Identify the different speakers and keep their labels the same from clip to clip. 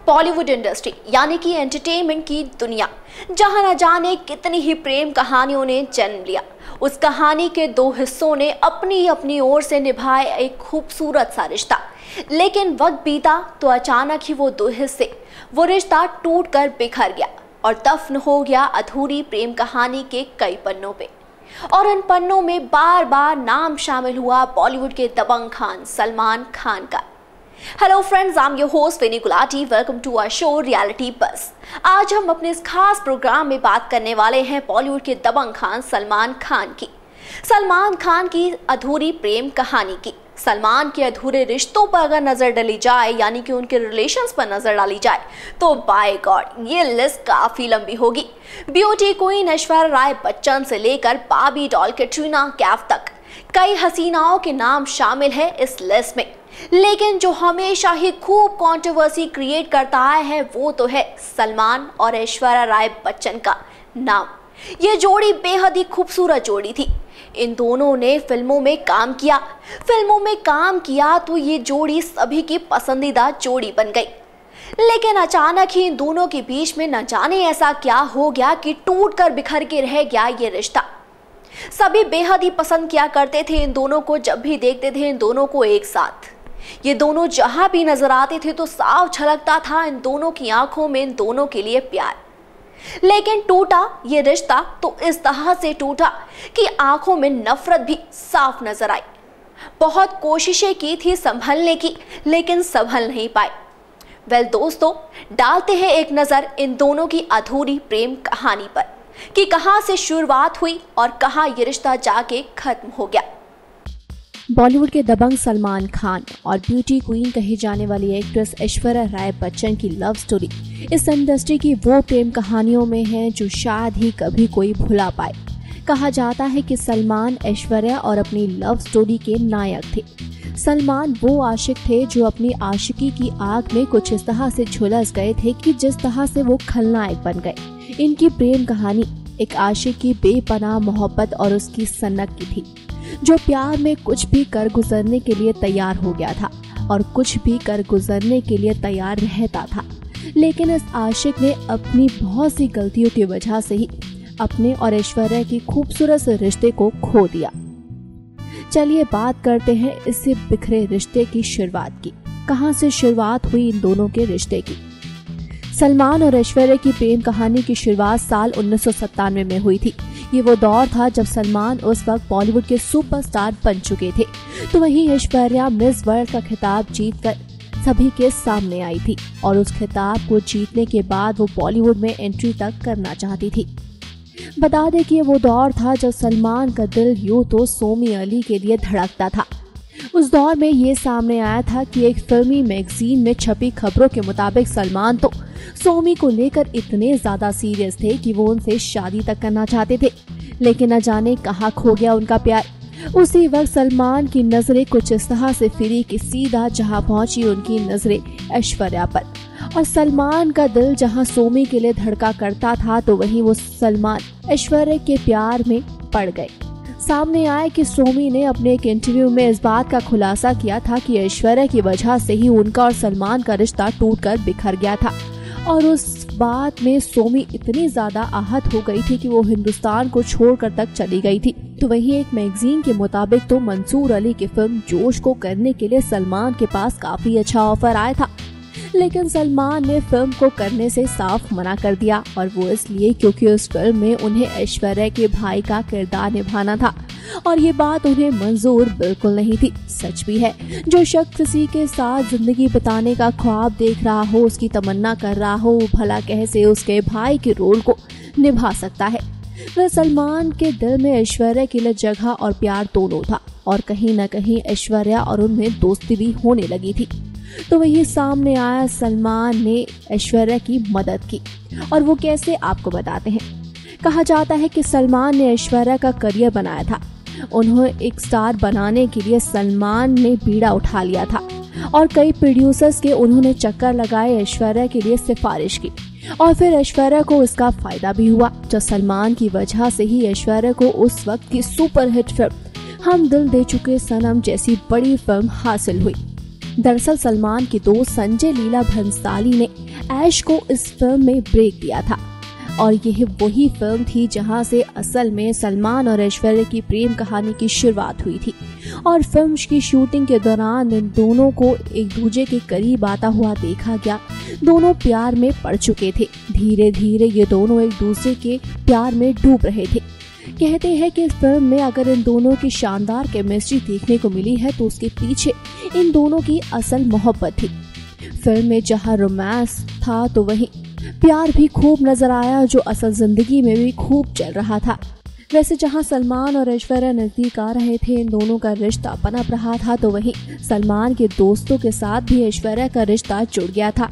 Speaker 1: Bollywood industry यानी कि entertainment की दुनिया, जहां न जाने कितनी ही प्रेम कहानियों ने जन्म लिया। उस कहानी के दो हिस्सों ने अपनी अपनी ओर से निभाए एक खूबसूरत सा रिश्ता। लेकिन वक्त बीता तो अचानक ही वो दो हिस्से, वो रिश्ता टूट कर बिखर गया और दफन हो गया अधूरी प्रेम कहानी के कई पन्नों पे। और इन पन्नों में बार बार नाम शामिल हुआ बॉलीवुड के दबंग खान सलमान खान का। Hello friends, I am your host Vinny Gulati. Welcome to our show reality bus. आज हम अपने इस खास प्रोग्राम में बात करने वाले हैं बॉलीवुड के दबंग खान सलमान खान की। सलमान खान की अधूरी प्रेम कहानी की। सलमान के अधूरे रिश्तों पर अगर नजर डाली जाए, यानी कि उनके रिलेशंस पर नजर डाली जाए, तो बाय गॉड ये लिस्ट काफी लंबी होगी। ब्यूटी क्वीन ऐश्वर्या राय बच्चन से लेकर बार्बी डॉल कैटरीना कैफ तक कई हसीनाओं के नाम शामिल है इस लिस्ट में। लेकिन जो हमेशा ही खूब कंट्रोवर्सी क्रिएट करता आया है वो तो है सलमान और ऐश्वर्या राय बच्चन का नाम। ये जोड़ी बेहद ही खूबसूरत जोड़ी थी। इन दोनों ने फिल्मों में काम किया तो ये जोड़ी सभी की पसंदीदा जोड़ी बन गई। लेकिन अचानक ही इन दोनों के बीच में न जाने ऐसा क्या हो गया कि टूट कर बिखर के रह गया ये रिश्ता। सभी बेहद ही पसंद किया करते थे इन दोनों को, जब भी देखते थे इन दोनों को एक साथ। ये दोनों जहां भी नजर आते थे तो साफ झलकता था इन दोनों की आंखों में इन दोनों के लिए प्यार। लेकिन टूटा ये रिश्ता तो इस तरह से टूटा कि आंखों में नफरत भी साफ नजर आई। बहुत कोशिशें की थी संभलने की, लेकिन संभल नहीं पाए। वेल दोस्तों, डालते हैं एक नजर इन दोनों की अधूरी प्रेम कहानी पर कि कहां से शुरुआत हुई और कहां ये रिश्ता जाके खत्म हो गया।
Speaker 2: बॉलीवुड के दबंग सलमान खान और ब्यूटी क्वीन कही जाने वाली एक्ट्रेस ऐश्वर्या राय बच्चन की लव स्टोरी इस इंडस्ट्री की वो प्रेम कहानियों में है जो शायद ही कभी कोई भुला पाए। कहा जाता है कि सलमान ऐश्वर्या और अपनी लव स्टोरी के नायक थे। सलमान वो आशिक थे जो अपनी आशिकी की आग में कुछ इस तरह से झुलस गए थे कि जिस तरह से वो खलनायक बन गए। इनकी प्रेम कहानी एक आशिक की बेपनाह मोहब्बत और उसकी सनक की थी, जो प्यार में कुछ भी कर गुजरने के लिए तैयार हो गया था और कुछ भी कर गुजरने के लिए तैयार रहता था। लेकिन इस आशिक ने अपनी बहुत सी गलतियों की वजह से ही अपने और ऐश्वर्या की खूबसूरत से रिश्ते को खो दिया। चलिए बात करते हैं इससे बिखरे रिश्ते की शुरुआत की। कहां से शुरुआत हुई इन दोनों के रिश्ते की। सलमान और ऐश्वर्या की प्रेम कहानी की शुरुआत साल 1997 में हुई थी। ये वो दौर था जब सलमान उस वक्त बॉलीवुड के सुपरस्टार बन चुके थे, तो वहीं ऐश्वर्या मिस वर्ल्ड का खिताब जीतकर सभी के सामने आई थी और उस खिताब को जीतने के बाद वो बॉलीवुड में एंट्री तक करना चाहती थी। बता दें कि ये वो दौर था जब सलमान का दिल यूं तो सोमी अली के लिए धड़कता था। उस दौर में ये सामने आया था कि एक फिल्मी मैगजीन में छपी खबरों के मुताबिक सलमान तो सोमी को लेकर इतने ज्यादा सीरियस थे कि वो उनसे शादी तक करना चाहते थे। लेकिन न जाने कहाँ खो गया उनका प्यार। उसी वक्त सलमान की नजरें कुछ इस तरह से फिरी कि सीधा जहाँ पहुंची उनकी नजरें ऐश्वर्या पर, और सलमान का दिल जहाँ सोमी के लिए धड़का करता था तो वहीं वो सलमान ऐश्वर्या के प्यार में पड़ गए। सामने आया कि सोमी ने अपने एक इंटरव्यू में इस बात का खुलासा किया था कि ऐश्वर्या की वजह से ही उनका और सलमान का रिश्ता टूटकर बिखर गया था, और उस बात में सोमी इतनी ज्यादा आहत हो गई थी कि वो हिंदुस्तान को छोड़कर तक चली गई थी। तो वहीं एक मैगजीन के मुताबिक तो मंसूर अली की फिल्म जोश को करने के लिए सलमान के पास काफी अच्छा ऑफर आया था, लेकिन सलमान ने फिल्म को करने से साफ मना कर दिया, और वो इसलिए क्योंकि उस फिल्म में उन्हें ऐश्वर्या के भाई का किरदार निभाना था और ये बात उन्हें मंजूर बिल्कुल नहीं थी। सच भी है, जो शख्स किसी के साथ जिंदगी बिताने का ख्वाब देख रहा हो, उसकी तमन्ना कर रहा हो, भला कैसे उसके भाई के रोल को निभा सकता है। वह सलमान के दिल में ऐश्वर्या के लिए जगह और प्यार दोनों था, और कहीं न कहीं ऐश्वर्या और उनमें दोस्ती भी होने लगी थी। तो वही सामने आया, सलमान ने ऐश्वर्या की मदद की, और वो कैसे आपको बताते हैं। कहा जाता है कि सलमान ने ऐश्वर्या का करियर बनाया था। उन्हें एक स्टार बनाने के लिए सलमान ने बीड़ा उठा लिया था और कई प्रोड्यूसर्स के उन्होंने चक्कर लगाए, ऐश्वर्या के लिए सिफारिश की, और फिर ऐश्वर्या को इसका फायदा भी हुआ। जो सलमान की वजह से ही ऐश्वर्या को उस वक्त की सुपरहिट फिल्म हम दिल दे चुके सनम जैसी बड़ी फिल्म हासिल हुई। दरअसल सलमान की दोस्त संजय लीला भंसाली ने ऐश को इस फिल्म में ब्रेक दिया था और यह वही फिल्म थी जहां से असल में सलमान और ऐश्वर्या की प्रेम कहानी की शुरुआत हुई थी। और फिल्म की शूटिंग के दौरान इन दोनों को एक दूसरे के करीब आता हुआ देखा गया। दोनों प्यार में पड़ चुके थे। धीरे धीरे ये दोनों एक दूसरे के प्यार में डूब रहे थे। कहते हैं कि इस फिल्म में अगर इन दोनों की शानदार केमिस्ट्री देखने को मिली है तो उसके पीछे इन दोनों की असल मोहब्बत थी। फिल्म में जहां रोमांस था तो वहीं प्यार भी खूब नजर आया, जो असल जिंदगी में भी खूब चल रहा था। वैसे जहां सलमान और ऐश्वर्या नजदीक आ रहे थे, इन दोनों का रिश्ता पनप रहा था, तो वहीं सलमान के दोस्तों के साथ भी ऐश्वर्या का रिश्ता जुड़ गया था।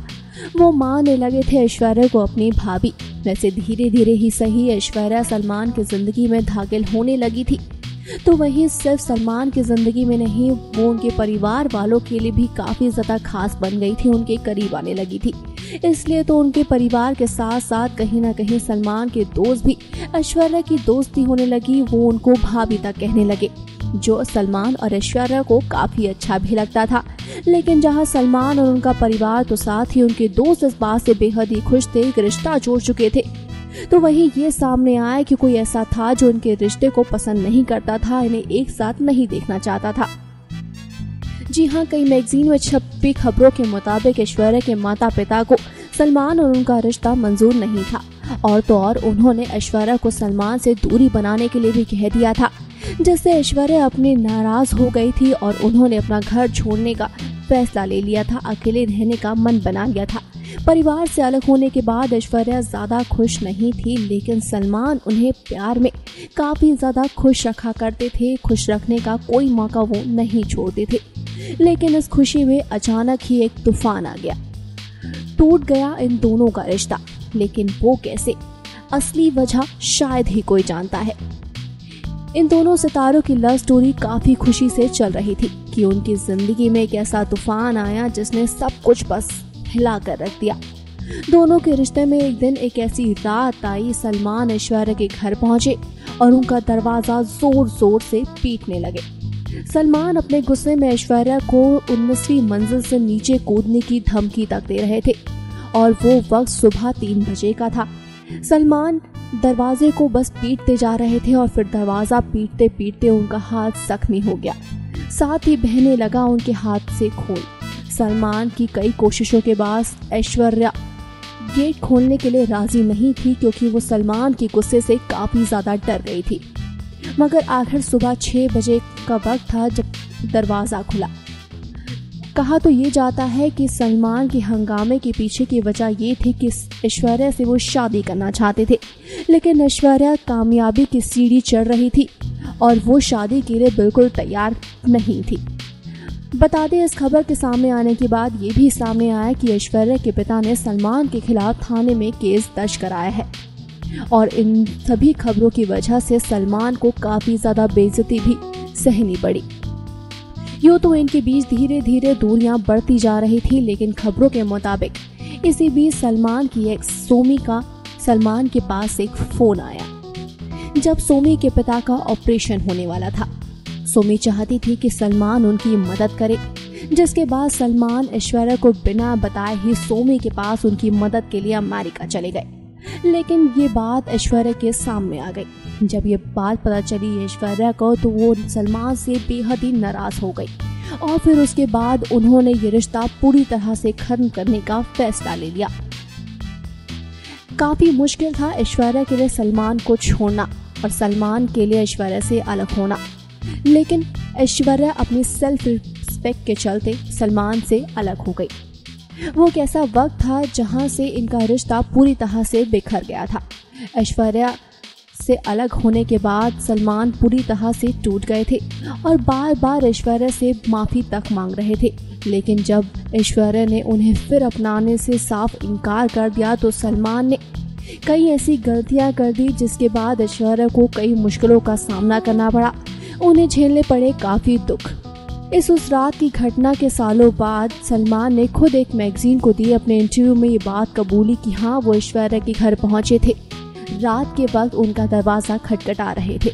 Speaker 2: वो मानने लगे थे ऐश्वर्या को अपनी भाभी। वैसे धीरे धीरे ही सही ऐश्वर्या सलमान की जिंदगी में दाखिल होने लगी थी। तो वहीं सिर्फ सलमान की जिंदगी में नहीं, वो उनके परिवार वालों के लिए भी काफी ज्यादा खास बन गई थी, उनके करीब आने लगी थी। इसलिए तो उनके परिवार के साथ साथ कहीं ना कहीं सलमान के दोस्त भी ऐश्वर्या की दोस्ती होने लगी। वो उनको भाभी तक कहने लगे, जो सलमान और ऐश्वर्या को काफी अच्छा भी लगता था। लेकिन जहां सलमान और उनका परिवार तो साथ ही उनके दोस्त इस बात से बेहद ही खुश थे कि रिश्ता जोड़ चुके थे, तो वहीं ये सामने आया कि कोई ऐसा था जो इनके रिश्ते को पसंद नहीं करता था, इन्हें एक साथ नहीं देखना चाहता था। जी हाँ, कई मैगजीन में छपी खबरों के मुताबिक ऐश्वर्या के माता पिता को सलमान और उनका रिश्ता मंजूर नहीं था, और तो और उन्होंने ऐश्वर्या को सलमान से दूरी बनाने के लिए भी कह दिया था, जिससे ऐश्वर्या अपनी नाराज हो गई थी और उन्होंने अपना घर छोड़ने का फैसला ले लिया था। अकेले रहने का मन बना लिया था। परिवार से अलग होने के बाद ऐश्वर्या ज्यादा खुश नहीं थी, लेकिन सलमान उन्हें प्यार में काफी ज्यादा खुश रखा करते थे। खुश रखने का कोई मौका वो नहीं छोड़ते थे। लेकिन इस खुशी में अचानक ही एक तूफान आ गया। टूट गया इन दोनों का रिश्ता, लेकिन वो कैसे? असली वजह शायद ही कोई जानता है। इन दोनों सितारों की लव स्टोरी काफी खुशी से चल रही थी कि उनकी जिंदगी में एक ऐसा तूफान आया जिसने सब कुछ बस हिला कर रख दिया। दोनों के रिश्ते में एक दिन एक ऐसी रात आई, सलमान ऐश्वर्या के घर पहुंचे और उनका दरवाजा जोर जोर से पीटने लगे। सलमान अपने गुस्से में ऐश्वर्या को 19वीं मंजिल से नीचे कूदने की धमकी तक दे रहे थे और वो वक्त सुबह 3 बजे का था। सलमान दरवाजे को बस पीटते जा रहे थे और फिर दरवाजा पीटते पीटते उनका हाथ जख्मी हो गया, साथ ही बहने लगा उनके हाथ से खून। सलमान की कई कोशिशों के बाद ऐश्वर्या गेट खोलने के लिए राजी नहीं थी, क्योंकि वो सलमान के गुस्से से काफी ज्यादा डर गई थी। मगर आखिर सुबह 6 बजे का वक्त था जब दरवाजा खुला। कहा तो ये जाता है कि सलमान के हंगामे के पीछे की वजह ये थी कि ऐश्वर्या से वो शादी करना चाहते थे, लेकिन ऐश्वर्या कामयाबी की सीढ़ी चढ़ रही थी और वो शादी के लिए बिल्कुल तैयार नहीं थी। बता दें, इस खबर के सामने आने के बाद ये भी सामने आया कि ऐश्वर्या के पिता ने सलमान के खिलाफ थाने में केस दर्ज कराया है और इन सभी खबरों की वजह से सलमान को काफी ज्यादा बेइज्जती भी सहनी पड़ी। यूँ तो इनके बीच धीरे धीरे दूरियां बढ़ती जा रही थी, लेकिन खबरों के मुताबिक इसी बीच सलमान की एक्स सोमी का सलमान के पास एक फोन आया जब सोमी के पिता का ऑपरेशन होने वाला था। सोमी चाहती थी कि सलमान उनकी मदद करे, जिसके बाद सलमान ऐश्वर्या को बिना बताए ही सोमी के पास उनकी मदद के लिए अमेरिका चले गए। लेकिन ये बात ऐश्वर्या के सामने आ गई। जब ये बात पता चली ऐश्वर्या को, तो वो सलमान से बेहद ही नाराज हो गई और फिर उसके बाद उन्होंने ये रिश्ता पूरी तरह से खत्म करने का फैसला ले लिया। काफी मुश्किल था ऐश्वर्या के लिए सलमान को छोड़ना और सलमान के लिए ऐश्वर्या से अलग होना, लेकिन ऐश्वर्या अपनी सेल्फ रिस्पेक्ट के चलते सलमान से अलग हो गई। वो कैसा वक्त था जहां से इनका रिश्ता पूरी तरह से बिखर गया था। ऐश्वर्या से अलग होने के बाद सलमान पूरी तरह से टूट गए थे और बार बार ऐश्वर्या से माफ़ी तक मांग रहे थे, लेकिन जब ऐश्वर्या ने उन्हें फिर अपनाने से साफ इनकार कर दिया तो सलमान ने कई ऐसी गलतियां कर दी जिसके बाद ऐश्वर्या को कई मुश्किलों का सामना करना पड़ा। उन्हें झेलने पड़े काफ़ी दुख। उस रात की घटना के सालों बाद सलमान ने खुद एक मैगजीन को दिए अपने इंटरव्यू में ये बात कबूली कि हाँ, वो ऐश्वर्या के घर पहुंचे थे। रात के वक्त उनका दरवाज़ा खटखटा रहे थे।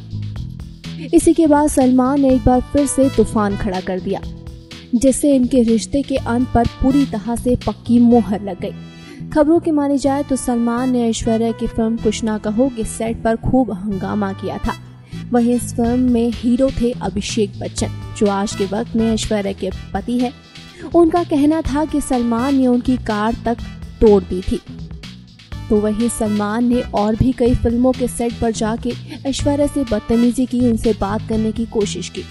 Speaker 2: इसी के बाद सलमान ने एक बार फिर से तूफान खड़ा कर दिया, जिससे इनके रिश्ते के अंत पर पूरी तरह से पक्की मोहर लग गई। खबरों की मानी जाए तो सलमान ने ऐश्वर्या की फिल्म कुछ ना कहो के सेट पर खूब हंगामा किया था। वहीं इस फिल्म में हीरो थे अभिषेक बच्चन, जो आज के वक्त में ऐश्वर्या के पति है। उनका कहना था कि सलमान ने उनकी कार तक तोड़ दी थी। तो वहीं सलमान ने और भी कई फिल्मों के सेट पर जाके ऐश्वर्या से बदतमीजी की, उनसे बात करने की कोशिश की,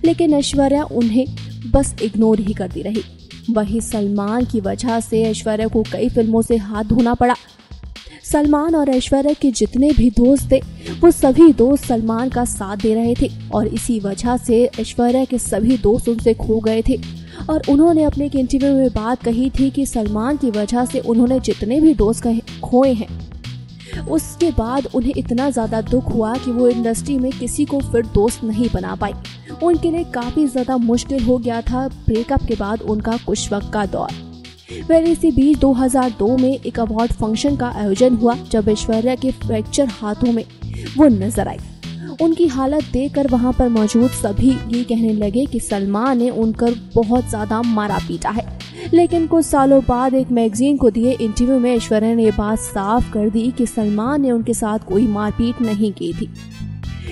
Speaker 2: लेकिन ऐश्वर्या उन्हें बस इग्नोर ही करती रही। वहीं सलमान की वजह से ऐश्वर्या को कई फिल्मों से हाथ धोना पड़ा। सलमान और ऐश्वर्या के जितने भी दोस्त थे वो सभी दोस्त सलमान का साथ दे रहे थे और इसी वजह से ऐश्वर्या के सभी दोस्त उनसे खो गए थे। और उन्होंने अपने एक इंटरव्यू में बात कही थी कि सलमान की वजह से उन्होंने जितने भी दोस्त खोए हैं, उसके बाद उन्हें इतना ज़्यादा दुख हुआ कि वो इंडस्ट्री में किसी को फिर दोस्त नहीं बना पाई। उनके लिए काफ़ी ज़्यादा मुश्किल हो गया था ब्रेकअप के बाद उनका कुछ वक्त का दौर। इसी बीच 2002 में एक अवार्ड फंक्शन का आयोजन हुआ, जब ऐश्वर्या के फ्रैक्चर हाथों में वो नजर आई। उनकी हालत देखकर वहां पर मौजूद सभी ये कहने लगे कि सलमान ने उनकर बहुत ज़्यादा मारा पीटा है। लेकिन कुछ सालों बाद एक मैगजीन को दिए इंटरव्यू में ऐश्वर्या ने ये बात साफ कर दी कि सलमान ने उनके साथ कोई मारपीट नहीं की थी।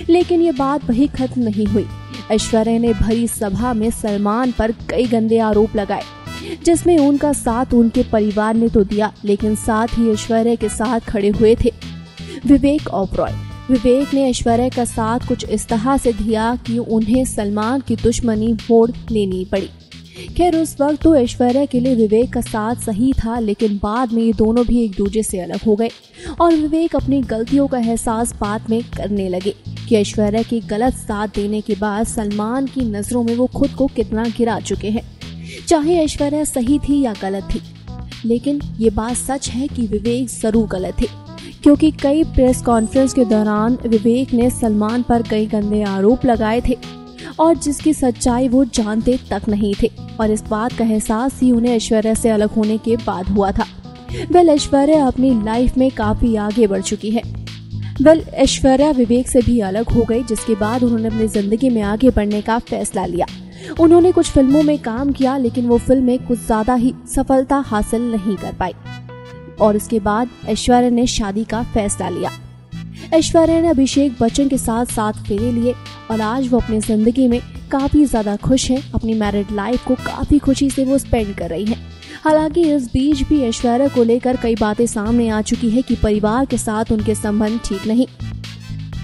Speaker 2: लेकिन ये बात वही खत्म नहीं हुई। ऐश्वर्या ने भरी सभा में सलमान पर कई गंदे आरोप लगाए, जिसमें उनका साथ उनके परिवार ने तो दिया, लेकिन साथ ही ऐश्वर्या के साथ खड़े हुए थे विवेक ओबरॉय। विवेक ने ऐश्वर्या का साथ कुछ इस तरह से दिया कि उन्हें सलमान की दुश्मनी मोड़ लेनी पड़ी। खैर, उस वक्त तो ऐश्वर्या के लिए विवेक का साथ सही था, लेकिन बाद में ये दोनों भी एक दूसरे से अलग हो गए और विवेक अपनी गलतियों का एहसास बाद में करने लगे कि ऐश्वर्या की गलत साथ देने के बाद सलमान की नज़रों में वो खुद को कितना गिरा चुके हैं। चाहे ऐश्वर्या सही थी या गलत थी, लेकिन ये बात सच है कि विवेक जरूर गलत थे, क्योंकि कई प्रेस कॉन्फ्रेंस के दौरान विवेक ने सलमान पर कई गंदे आरोप लगाए थे और जिसकी सच्चाई वो जानते तक नहीं थे, और इस बात का एहसास ही उन्हें ऐश्वर्या से अलग होने के बाद हुआ था। ऐश्वर्या अपनी लाइफ में काफ़ी आगे बढ़ चुकी है। ऐश्वर्या विवेक से भी अलग हो गई, जिसके बाद उन्होंने अपनी ज़िंदगी में आगे बढ़ने का फैसला लिया। उन्होंने कुछ फिल्मों में काम किया, लेकिन वो फिल्में कुछ ज़्यादा ही सफलता हासिल नहीं कर पाई और इसके बाद ऐश्वर्या ने शादी का फैसला लिया। ऐश्वर्या ने अभिषेक बच्चन के साथ 7 फेरे लिए और आज वो अपनी जिंदगी में काफ़ी ज़्यादा खुश है। अपनी मैरिड लाइफ को काफ़ी खुशी से वो स्पेंड कर रही हैं। हालांकि इस बीच भी ऐश्वर्या को लेकर कई बातें सामने आ चुकी है कि परिवार के साथ उनके संबंध ठीक नहीं।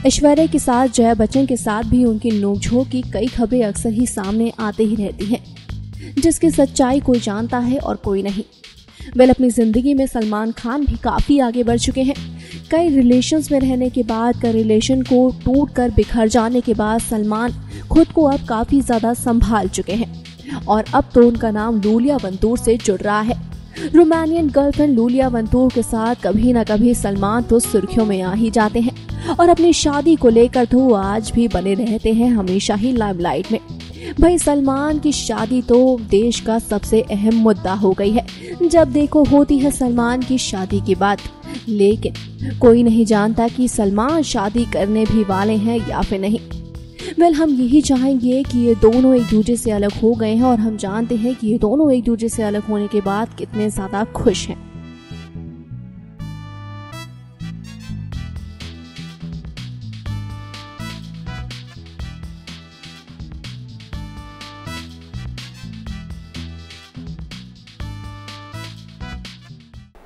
Speaker 2: ऐश्वर्या के साथ जया बच्चन के साथ भी उनकी नोकझोंक की कई खबरें अक्सर ही सामने आते ही रहती हैं, जिसकी सच्चाई कोई जानता है और कोई नहीं। अपनी ज़िंदगी में सलमान खान भी काफ़ी आगे बढ़ चुके हैं। कई रिलेशंस में रहने के बाद, कई रिलेशन को टूटकर बिखर जाने के बाद सलमान खुद को अब काफ़ी ज़्यादा संभाल चुके हैं और अब तो उनका नाम लूलिया वंतूर से जुड़ रहा है। रोमानियन गर्लफ्रेंड लूलिया वंतूर के साथ कभी न कभी सलमान तो सुर्खियों में आ ही जाते हैं और अपनी शादी को लेकर तो आज भी बने रहते हैं हमेशा ही लाइमलाइट में। सलमान की शादी तो देश का सबसे अहम मुद्दा हो गई है। जब देखो होती है सलमान की शादी की बात, लेकिन कोई नहीं जानता कि सलमान शादी करने भी वाले हैं या फिर नहीं। हम यही चाहेंगे कि ये दोनों एक दूसरे से अलग हो गए हैं और हम जानते हैं कि ये दोनों एक दूसरे से अलग होने के बाद कितने ज्यादा खुश हैं।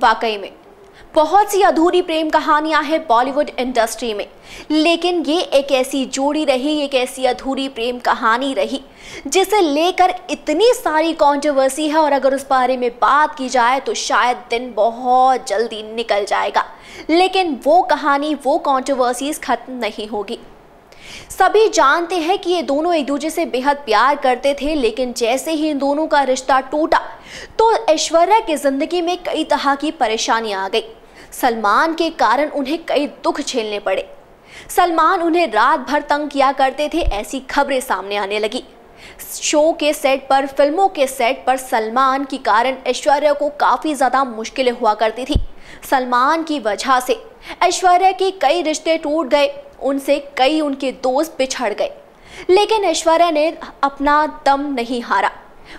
Speaker 1: वाकई में बहुत सी अधूरी प्रेम कहानियां हैं बॉलीवुड इंडस्ट्री में, लेकिन ये एक ऐसी जोड़ी रही, एक ऐसी अधूरी प्रेम कहानी रही जिसे लेकर इतनी सारी कंट्रोवर्सी है और अगर उस बारे में बात की जाए तो शायद दिन बहुत जल्दी निकल जाएगा, लेकिन वो कहानी, वो कंट्रोवर्सीज खत्म नहीं होगी। सभी जानते हैं कि ये दोनों एक दूसरे से बेहद प्यार करते थे, लेकिन जैसे ही इन दोनों का रिश्ता टूटा तो ऐश्वर्या की जिंदगी में कई तरह की परेशानियां आ गई। सलमान के कारण उन्हें कई दुख झेलने पड़े। सलमान उन्हें रात भर तंग किया करते थे, ऐसी खबरें सामने आने लगी। शो के सेट पर, फिल्मों के सेट पर सलमान के कारण ऐश्वर्या को काफ़ी ज़्यादा मुश्किलें हुआ करती थी। सलमान की वजह से ऐश्वर्या के कई रिश्ते टूट गए, उनसे कई उनके दोस्त बिछड़ गए, लेकिन ऐश्वर्या ने अपना दम नहीं हारा।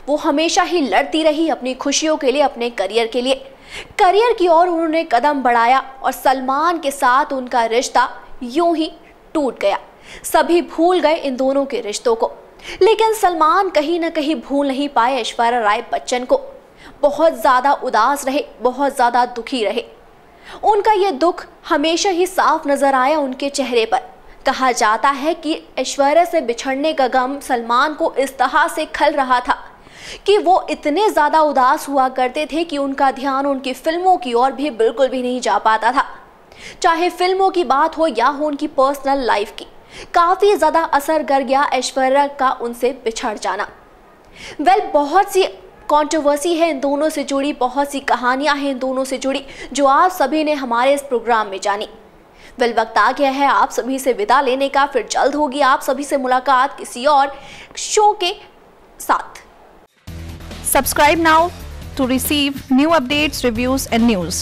Speaker 1: वो हमेशा ही लड़ती रही अपनी खुशियों के लिए, अपने करियर के लिए। करियर की ओर उन्होंने कदम बढ़ाया और सलमान के साथ उनका रिश्ता यूं ही टूट गया। सभी भूल गए इन दोनों के रिश्तों को, लेकिन सलमान कहीं ना कहीं भूल नहीं पाए ऐश्वर्या राय बच्चन को। बहुत ज़्यादा उदास रहे, बहुत ज़्यादा दुखी रहे। उनका ये दुख हमेशा ही साफ नजर आया उनके चेहरे पर। कहा जाता है कि ऐश्वर्या से बिछड़ने का गम सलमान को इस तरह से खल रहा था कि वो इतने ज़्यादा उदास हुआ करते थे कि उनका ध्यान उनकी फिल्मों की ओर भी बिल्कुल भी नहीं जा पाता था। चाहे फिल्मों की बात हो या हो उनकी पर्सनल लाइफ की, काफ़ी ज़्यादा असर कर गया ऐश्वर्या का उनसे बिछड़ जाना। बहुत सी कंट्रोवर्सी है इन दोनों से जुड़ी, बहुत सी कहानियां हैं इन दोनों से जुड़ी जो आप सभी ने हमारे इस प्रोग्राम में जानी। वक्त आ गया है आप सभी से विदा लेने का। फिर जल्द होगी आप सभी से मुलाकात किसी और शो के साथ।
Speaker 3: Subscribe now to receive new updates, reviews and news.